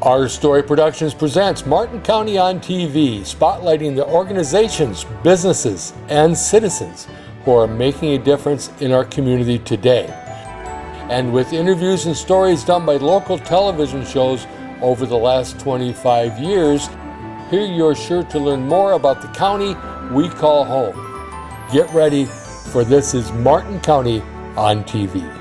Our Story Productions presents Martin County on TV, spotlighting the organizations, businesses, and citizens who are making a difference in our community today. And with interviews and stories done by local television shows over the last 25 years, here you're sure to learn more about the county we call home. Get ready, for this is Martin County on TV.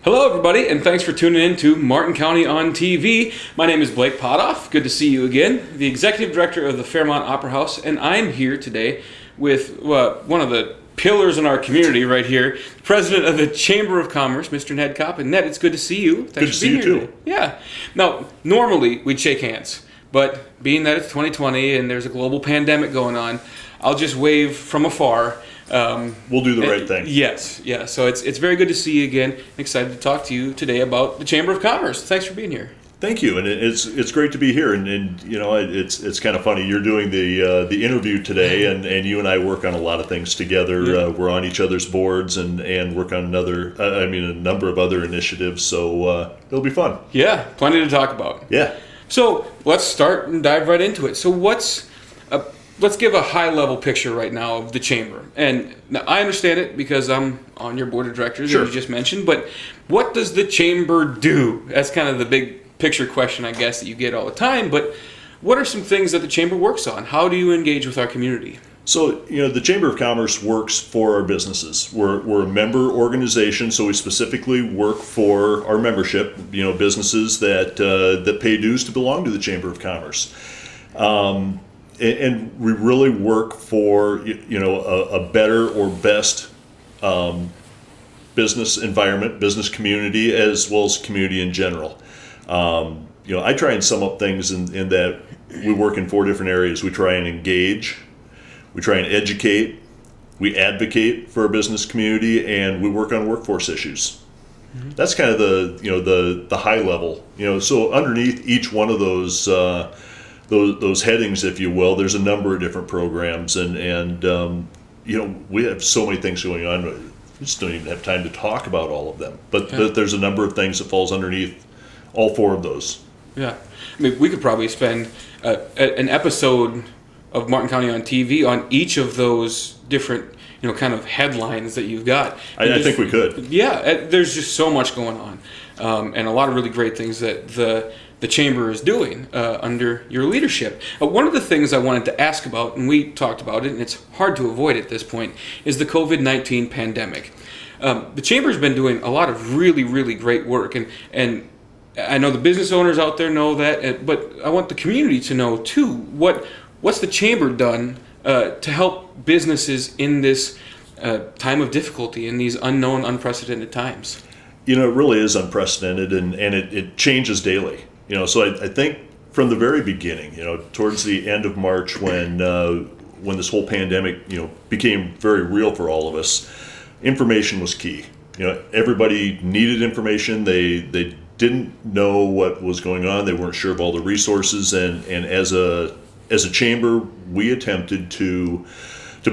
Hello everybody, and thanks for tuning in to Martin County on TV. My name is Blake Potthoff. Good to see you again, the Executive Director of the Fairmont Opera House, and I'm here today with one of the pillars in our community right here, President of the Chamber of Commerce, Mr. Ned Koppen. Ned, it's good to see you. Thanks for being here. Good to see you too. Yeah. Now, normally we'd shake hands, but being that it's 2020 and there's a global pandemic going on, I'll just wave from afar. We'll do the right thing. Yes, yeah. So it's very good to see you again. I'm excited to talk to you today about the Chamber of Commerce. Thanks for being here. Thank you, and it's great to be here. And you know, it's kind of funny. You're doing the interview today, and you and I work on a lot of things together. Yeah. We're on each other's boards and work on a number of other initiatives. So it'll be fun. Yeah, plenty to talk about. Yeah. So let's start and dive right into it. So let's give a high-level picture right now of the Chamber. And now I understand it because I'm on your board of directors, sure, as you just mentioned, but what does the Chamber do? That's kind of the big picture question, I guess, that you get all the time, but what are some things that the Chamber works on? How do you engage with our community? So, you know, the Chamber of Commerce works for our businesses. We're a member organization, so we specifically work for our membership, you know, businesses that pay dues to belong to the Chamber of Commerce. And we really work for, you know, a better or best business environment, business community, as well as community in general. You know, I try and sum up things in that we work in 4 different areas. We try and engage, we try and educate, we advocate for our business community, and we work on workforce issues. Mm-hmm. That's kind of the high level. You know, so underneath each one of those headings, if you will, there's a number of different programs, and you know, we have so many things going on. We just don't even have time to talk about all of them. But there's a number of things that falls underneath all 4 of those. Yeah, I mean, we could probably spend an episode of Martin County on TV on each of those different, you know, kind of headlines that you've got. I think we could. Yeah, there's just so much going on, and a lot of really great things that the Chamber is doing under your leadership. One of the things I wanted to ask about, and we talked about it, and it's hard to avoid at this point, is the COVID-19 pandemic. The Chamber's been doing a lot of really, really great work, and I know the business owners out there know that, but I want the community to know too, what's the Chamber done to help businesses in this time of difficulty, in these unknown, unprecedented times? You know, it really is unprecedented, and it changes daily. You know, so I think from the very beginning, you know, towards the end of March, when this whole pandemic, you know, became very real for all of us, information was key. You know, everybody needed information. They didn't know what was going on. They weren't sure of all the resources, and as a chamber, we attempted to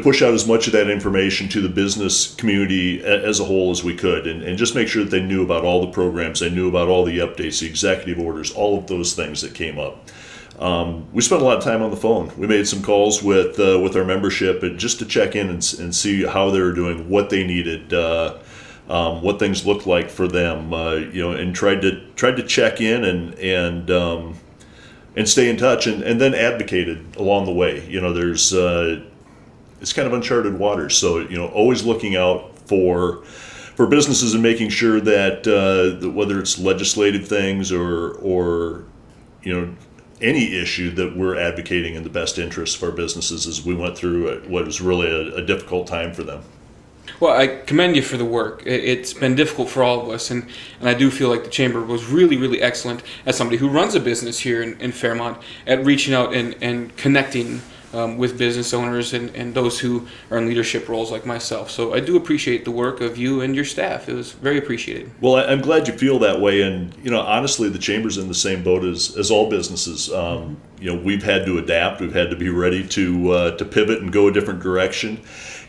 push out as much of that information to the business community as a whole as we could, and just make sure that they knew about all the programs, they knew about all the updates, the executive orders, all of those things that came up. We spent a lot of time on the phone. We made some calls with our membership, and just to check in and see how they were doing, what they needed, what things looked like for them, you know, and tried to check in and stay in touch, and then advocated along the way. You know, there's it's kind of uncharted waters, so, you know, always looking out for businesses and making sure that whether it's legislative things or you know, any issue, that we're advocating in the best interest of our businesses as we went through what was really a difficult time for them. Well, I commend you for the work. It's been difficult for all of us, and I do feel like the Chamber was really, really excellent as somebody who runs a business here in Fairmont at reaching out and connecting with business owners and those who are in leadership roles like myself. So I do appreciate the work of you and your staff. It was very appreciated. Well, I'm glad you feel that way, and you know, honestly, the Chamber's in the same boat as all businesses. You know, we've had to adapt. We've had to be ready to pivot and go a different direction.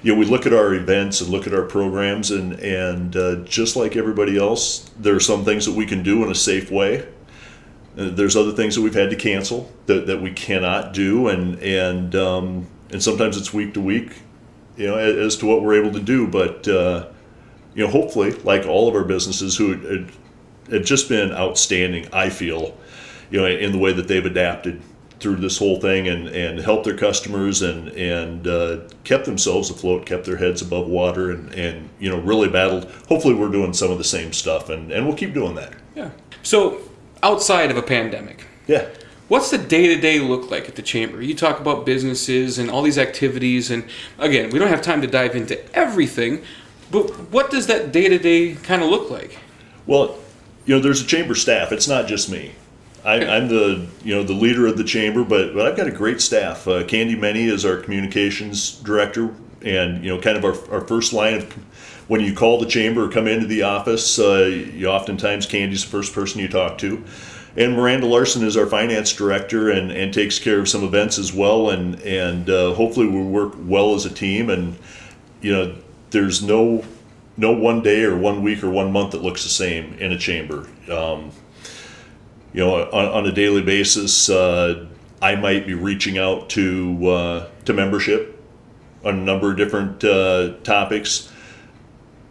You know, we look at our events and look at our programs, and just like everybody else, there are some things that we can do in a safe way. There's other things that we've had to cancel that we cannot do, and sometimes it's week to week, as to what we're able to do. But hopefully, like all of our businesses who have just been outstanding, I feel, in the way that they've adapted through this whole thing and helped their customers and kept themselves afloat, kept their heads above water, and really battled. Hopefully, we're doing some of the same stuff, and we'll keep doing that. Yeah. So, outside of a pandemic, yeah, what's the day-to-day look like at the Chamber? You talk about businesses and all these activities, and again, we don't have time to dive into everything, but what does that day-to-day kind of look like? Well, there's a Chamber staff. It's not just me. I'm the the leader of the Chamber, but I've got a great staff. Candy Many is our communications director, and kind of our first line of when you call the Chamber or come into the office, oftentimes Candy's the first person you talk to. And Miranda Larson is our finance director and takes care of some events as well. And hopefully we work well as a team. And there's no one day or 1 week or 1 month that looks the same in a Chamber. On a daily basis, I might be reaching out to membership on a number of different topics.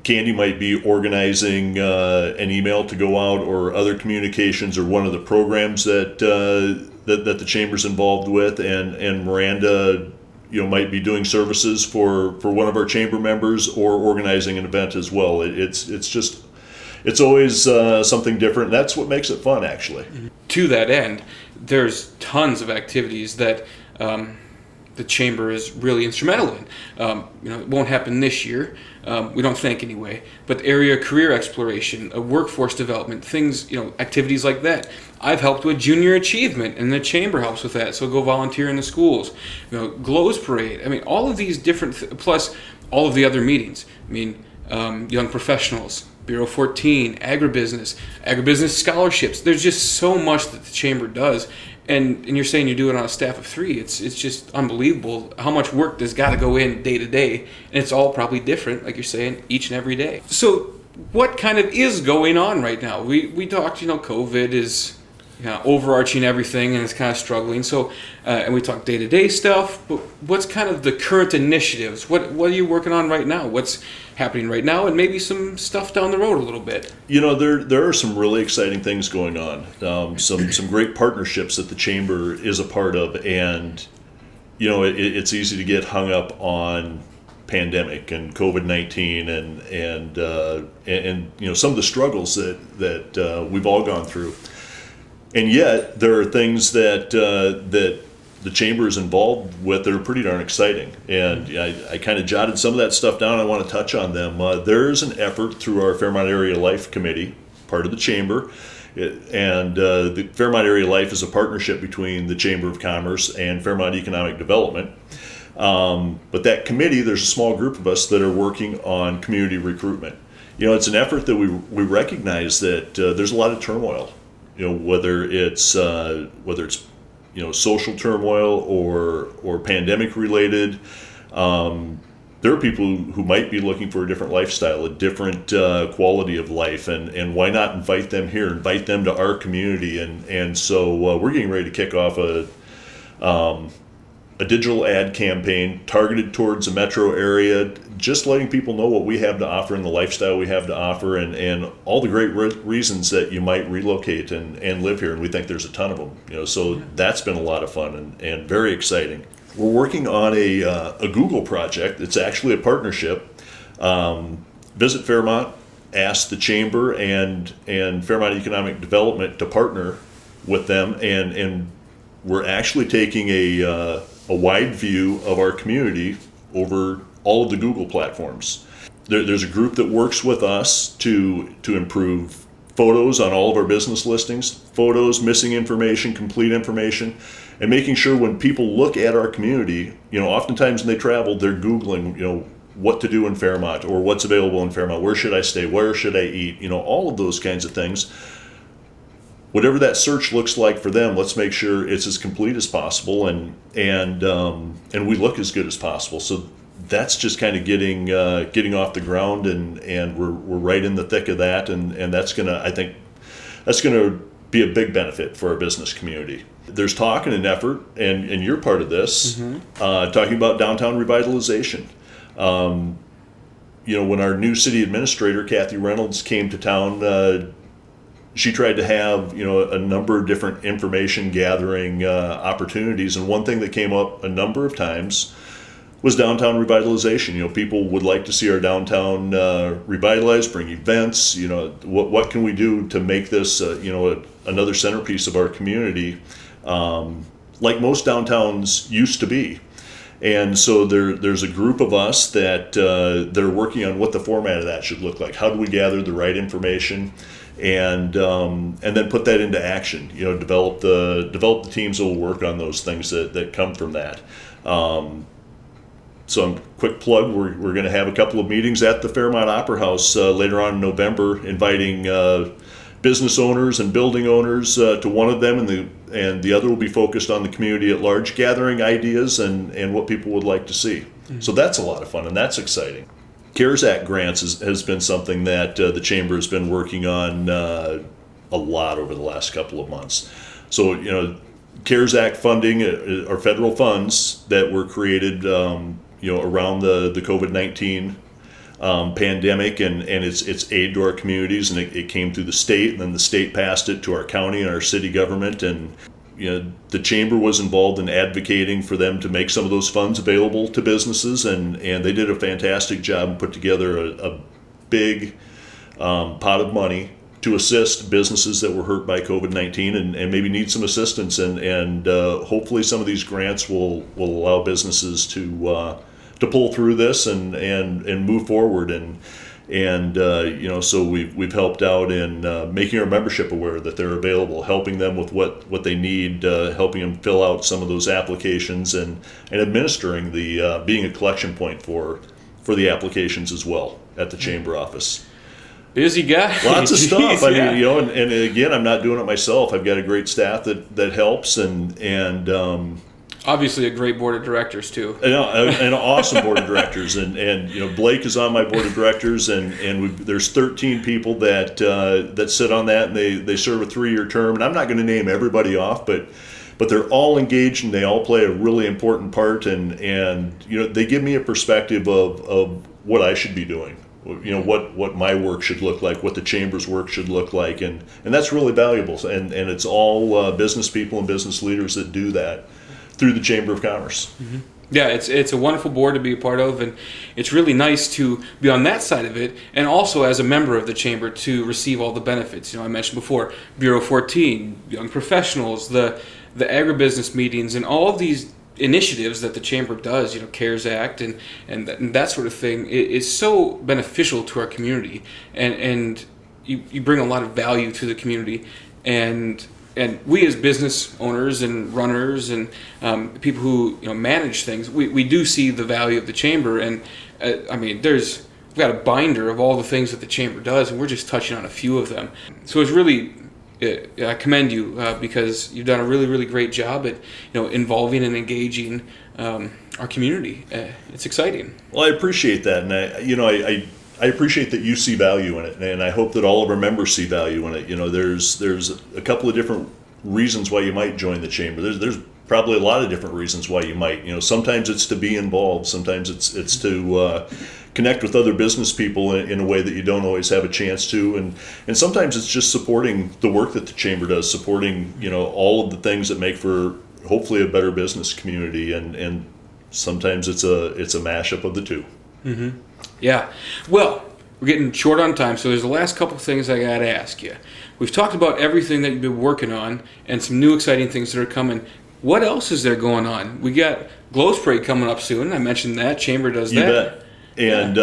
Candy might be organizing an email to go out, or other communications, or one of the programs that the Chamber's involved with, and Miranda, might be doing services for one of our Chamber members, or organizing an event as well. It's always something different. That's what makes it fun, actually. To that end, there's tons of activities that the Chamber is really instrumental in. It won't happen this year. We don't think anyway. But area career exploration, workforce development, things, activities like that. I've helped with junior achievement, and the Chamber helps with that. So go volunteer in the schools. Glows Parade. All of these different, plus all of the other meetings. Young professionals, Bureau 14, agribusiness scholarships. There's just so much that the Chamber does. And you're saying you do it on a staff of 3. It's just unbelievable how much work there's got to go in day to day, and it's all probably different, like you're saying, each and every day. So what kind of is going on right now? We talked, COVID is overarching everything, and it's kind of struggling. So and we talked day to day stuff, but what's kind of the current initiatives? What are you working on right now? What's happening right now, and maybe some stuff down the road a little bit? There are some really exciting things going on. Some great partnerships that the Chamber is a part of, and it's easy to get hung up on pandemic and COVID-19 and some of the struggles that we've all gone through. And yet, there are things that the Chamber is involved with that are pretty darn exciting. And I kind of jotted some of that stuff down. I want to touch on them. There is an effort through our Fairmont Area Life Committee, part of the Chamber. The Fairmont Area Life is a partnership between the Chamber of Commerce and Fairmont Economic Development. But that committee, there's a small group of us that are working on community recruitment. It's an effort that we recognize that there's a lot of turmoil. Whether it's social turmoil or pandemic related. There are people who might be looking for a different lifestyle, a different quality of life, and why not invite them here, invite them to our community, and so we're getting ready to kick off a digital ad campaign targeted towards the metro area, just letting people know what we have to offer and the lifestyle we have to offer, and all the great reasons that you might relocate and live here, and we think there's a ton of them. So that's been a lot of fun and very exciting. We're working on a Google project. It's actually a partnership. Visit Fairmont asked the Chamber and Fairmont Economic Development to partner with them, and we're actually taking a wide view of our community over all of the Google platforms. There's a group that works with us to improve photos on all of our business listings, photos, missing information, complete information, and making sure when people look at our community, oftentimes when they travel, they're Googling, what to do in Fairmont, or what's available in Fairmont, where should I stay, where should I eat, all of those kinds of things. Whatever that search looks like for them, let's make sure it's as complete as possible and we look as good as possible. So that's just kind of getting off the ground, and we're right in the thick of that, and that's gonna, I think, that's gonna be a big benefit for our business community. There's talk and an effort, and you're part of this, talking about downtown revitalization. When our new city administrator, Kathy Reynolds, came to town, she tried to have a number of different information gathering opportunities, and one thing that came up a number of times was downtown revitalization. People would like to see our downtown revitalized, bring events. What can we do to make this another centerpiece of our community, like most downtowns used to be. And so there's a group of us that are working on what the format of that should look like. How do we gather the right information, and then put that into action? Develop the teams that will work on those things that come from that. So, quick plug: we're going to have a couple of meetings at the Fairmont Opera House later on in November, inviting business owners and building owners to one of them, and the other will be focused on the community at large, gathering ideas and what people would like to see. Mm-hmm. So that's a lot of fun, and that's exciting. CARES Act grants has been something that the Chamber has been working on a lot over the last couple of months. So, CARES Act funding are federal funds that were created around the COVID-19 pandemic, and it's aid to our communities, and it came through the state, and then the state passed it to our county and our city government, and the Chamber was involved in advocating for them to make some of those funds available to businesses, and they did a fantastic job and put together a big pot of money to assist businesses that were hurt by COVID-19 and maybe need some assistance, and hopefully some of these grants will allow businesses to pull through this and move forward, so we've helped out in making our membership aware that they're available, helping them with what they need, helping them fill out some of those applications, and administering the being a collection point for the applications as well at the Chamber office. Busy guy. Lots of stuff. Jeez, I mean, and again, I'm not doing it myself. I've got a great staff that helps, and obviously a great board of directors too. An awesome board of directors, and Blake is on my board of directors, and there's 13 people that sit on that, and they serve a 3-year term. And I'm not going to name everybody off, but they're all engaged, and they all play a really important part, and they give me a perspective of what I should be doing. What my work should look like, what the Chamber's work should look like, and that's really valuable. And it's all business people and business leaders that do that through the Chamber of Commerce. Mm-hmm. Yeah, it's a wonderful board to be a part of, and it's really nice to be on that side of it, and also as a member of the Chamber to receive all the benefits. I mentioned before, Bureau 14, Young Professionals, the agribusiness meetings, and all of these initiatives that the Chamber does, CARES Act and that sort of thing, is so beneficial to our community, and you bring a lot of value to the community, and we as business owners and runners and people who manage things, we do see the value of the Chamber, and we've got a binder of all the things that the Chamber does, and we're just touching on a few of them. So it's really, I commend you because you've done a really, really great job at involving and engaging our community. It's exciting. Well, I appreciate that, and I appreciate that you see value in it, and I hope that all of our members see value in it. There's a couple of different reasons why you might join the Chamber. There's probably a lot of different reasons why you might. Sometimes it's to be involved. Sometimes it's to connect with other business people in a way that you don't always have a chance to, and sometimes it's just supporting the work that the Chamber does, supporting all of the things that make for hopefully a better business community, and sometimes it's a mashup of the two. Mm-hmm. Yeah. Well, we're getting short on time, so there's the last couple of things I got to ask you. We've talked about everything that you've been working on and some new exciting things that are coming. What else is there going on? We got Glows Parade coming up soon. I mentioned that. Chamber does that. You bet. And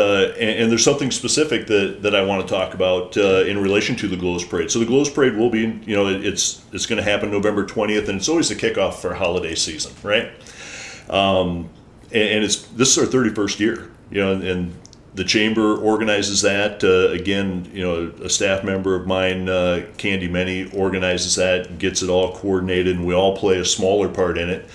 there's something specific that I want to talk about in relation to the Glows Parade. So the Glows Parade will be, it's going to happen November 20th, and it's always the kickoff for holiday season, right? And this is our 31st year, and the Chamber organizes that. Again, a staff member of mine, Candy Many, organizes that and gets it all coordinated, and we all play a smaller part in it.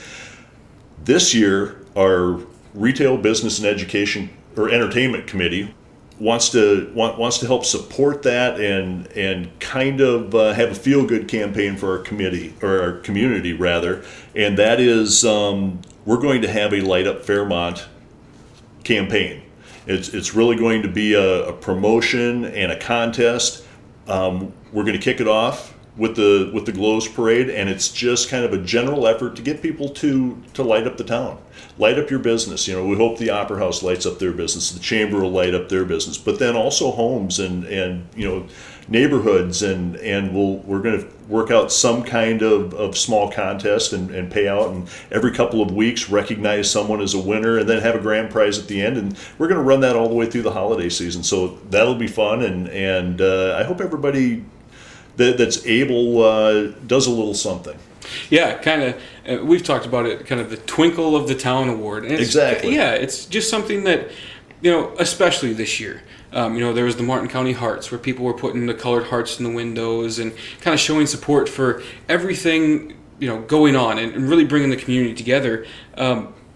This year, our Retail, Business, and Education or Entertainment Committee wants to help support that and kind of have a feel good campaign for our community rather, and that is we're going to have a Light Up Fairmont campaign. It's really going to be a promotion and a contest. We're going to kick it off with the Glows Parade, and it's just kind of a general effort to get people to light up the town, light up your business. We hope the Opera House lights up their business, the Chamber will light up their business, but then also homes and neighborhoods, and we're going to work out some kind of small contest and pay out, and every couple of weeks recognize someone as a winner, and then have a grand prize at the end, and we're going to run that all the way through the holiday season. So that'll be fun, and I hope everybody that's able does a little something. Yeah, kind of. We've talked about it, kind of the Twinkle of the Town Award. And Exactly. Yeah, it's just something that, especially this year. There was the Martin County Hearts, where people were putting the colored hearts in the windows and kind of showing support for everything, going on, and really bringing the community together.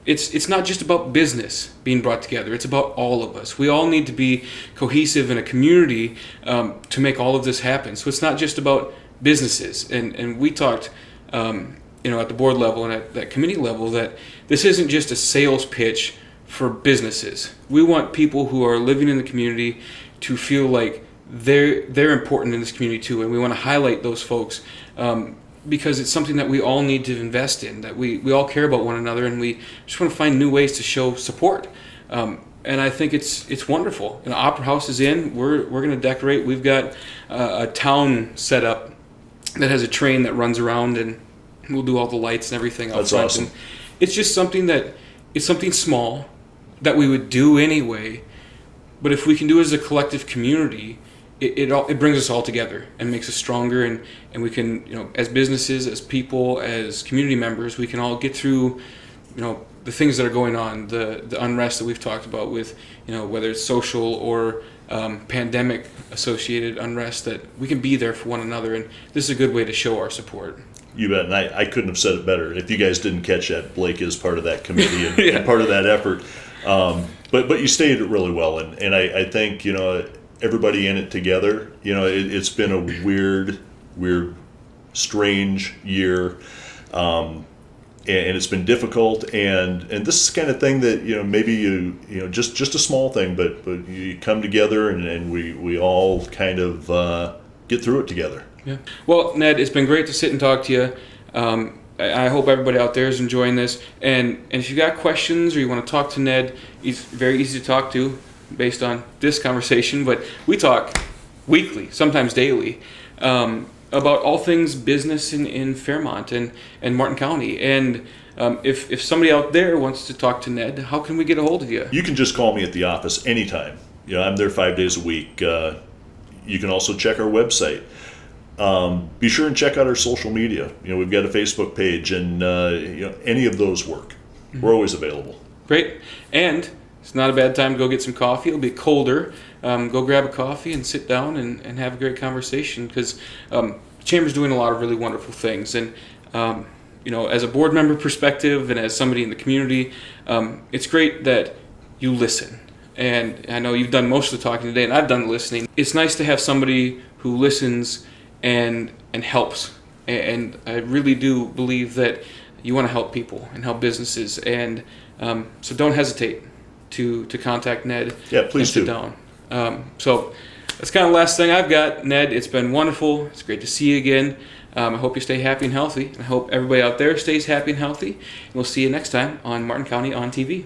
It's not just about business being brought together. It's about all of us. We all need to be cohesive in a community to make all of this happen. So it's not just about businesses. And we talked, at the board level and at that committee level, that this isn't just a sales pitch for businesses. We want people who are living in the community to feel like they're important in this community too, and we want to highlight those folks. Because it's something that we all need to invest in, that we all care about one another, and we just want to find new ways to show support. And I think it's wonderful. Opera House is in. We're going to decorate. We've got a town set up that has a train that runs around, and we'll do all the lights and everything out front. Awesome. And it's just something it's something small that we would do anyway. But if we can do it as a collective community, it brings us all together and makes us stronger, and we can, as businesses, as people, as community members, we can all get through, the things that are going on, the unrest that we've talked about with, whether it's social or pandemic associated unrest, that we can be there for one another, and this is a good way to show our support. You bet, and I couldn't have said it better. If you guys didn't catch that, Blake is part of that committee and, Yeah. and part of that effort. But you stated it really well, and I think everybody in it together. It's been a weird, strange year, and it's been difficult. And this is the kind of thing that maybe you just a small thing, but you come together and we all kind of get through it together. Yeah. Well, Ned, it's been great to sit and talk to you. I hope everybody out there is enjoying this. And if you got questions or you want to talk to Ned, he's very easy to talk to based on this conversation. But we talk weekly, sometimes daily, about all things business in Fairmont and Martin County. And if somebody out there wants to talk to Ned, how can we get a hold of you? You can just call me at the office anytime. I'm there 5 days a week. You can also check our website. Be sure and check out our social media. We've got a Facebook page, and any of those work. Mm-hmm. We're always available. Great. And it's not a bad time to go get some coffee. It'll be colder. Go grab a coffee and sit down and have a great conversation, because the Chamber's doing a lot of really wonderful things. And as a board member perspective and as somebody in the community, it's great that you listen. And I know you've done most of the talking today, and I've done the listening. It's nice to have somebody who listens and helps. And I really do believe that you want to help people and help businesses. And so don't hesitate to contact Ned. Yeah, please and sit do. down. So that's kind of the last thing I've got. Ned, it's been wonderful. It's great to see you again. I hope you stay happy and healthy. I hope everybody out there stays happy and healthy. And we'll see you next time on Martin County on TV.